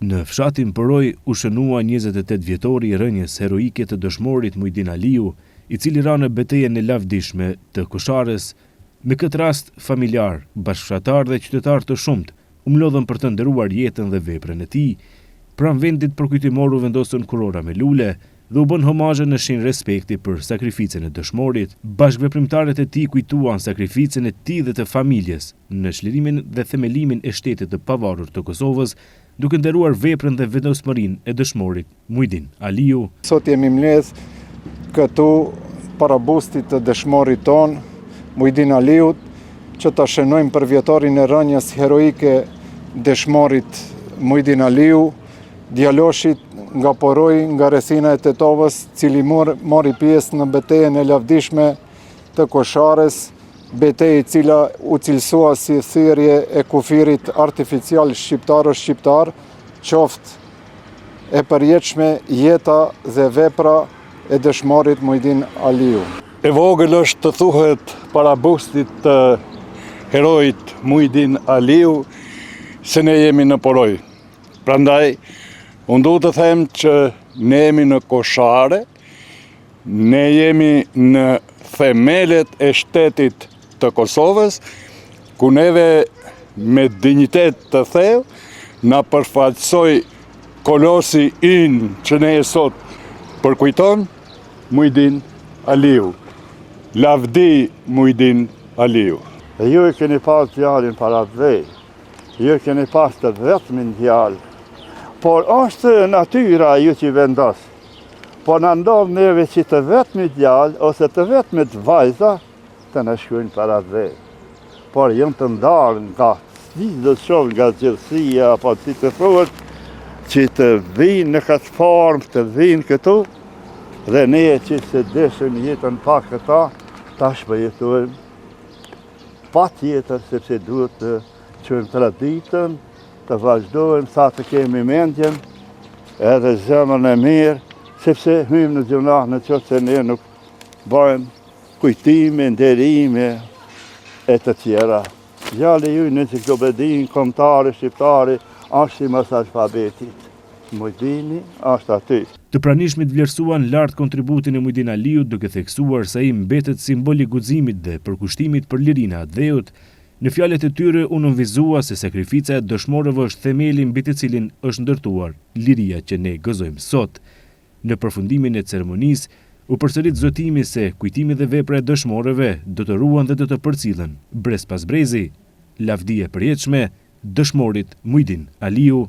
Në fshatin Poroj u shënua 28 vjetori i rënjes heroike të dëshmorit Mujdin Aliu, i cili ra në betejën e lavdishme të Kosharës. Me këtë rast, familjar, bashkëshatar dhe qytetar të shumt u mlodhën për të nderuar jetën dhe veprën e tij. Pranë vendit përkujtimor u vendosën kurora me lule dhe u bën homazhe në shenjë respekti për sakrificën e dëshmorit. Bashkëveprimtarët e tij kujtuan sakrificën e tij dhe të familjes në çlirimin dhe themelimin e shtetit të pavarur të Kosovës, duke nderuar veprën dhe vendosmërinë e dëshmorit Mujdin Aliu. Sot jemi mbledh këtu para bustit të dëshmorit ton, Mujdin Aliut, që ta shënojmë për vjetorin e rënjes heroike dëshmorit Mujdin Aliu, djaloshit nga Poroj, nga rrethina e Tetovës, cili mori pjesë në betejën e lavdishme të Kosharës, betejë cila u cilësua si thirrje e kufirit artificial shqiptar, qoftë e përjetshme jeta dhe vepra e dëshmorit Mujdin Aliu. E vogël është të thuhet para bustit të heroit Mujdin Aliu se ne jemi në Poroj. Prandaj, unë duhet të them që ne jemi në Koshare, ne jemi në themelet e shtetit të Kosovës, ku neve me dinjitet të thellë na përfaqësoi kolosi ynë që ne sot përkujton, Mujdin Aliu. Lavdi Mujdin Aliu. E ju e keni pas djalin para vej, ju e keni pas të vetmin djal, por është natyra ju që vendos. Po na ndodh neve që të vetmi djal ose të vetmit vajza të në shkujnë para vej. Por jënë të ndarë nga dhe shumë nga gjithësia, apo që të thuhet, që të vinë në këtë formë, të vinë këtu, dhe ne që se deshëm jetën pa këta, tash për jetojmë pa tjetër, sepse duhet të qëjmë traditën, të vazhdojmë sa të kemi mendjen, edhe zemrën e mirë, sepse hymë në gjunah në qëtë se ne nuk bëjmë kujtime, nderime e të tjera. Gjali ju në enciklopedin, kombëtare, shqiptari, është si mas alfabetit. Mujdini është aty. Të pranishmit vlerësuan lart kontributin e Mujdin Aliut, duke theksuar se ai mbetet simbol i guximit dhe përkushtimit për lirinë e atdheut. Në fjalët e tyre u nënvizua se sakrifica e dëshmorëve është themeli mbi të cilin është ndërtuar liria që ne gëzojmë sot. Në përfundimin e ceremonisë u përsërit zotimi se kujtimi dhe vepra e dëshmorëve do të ruan dhe do të përcillen brez pas brezi, lavdi e përjetshme dëshmorit Mujdin Aliu.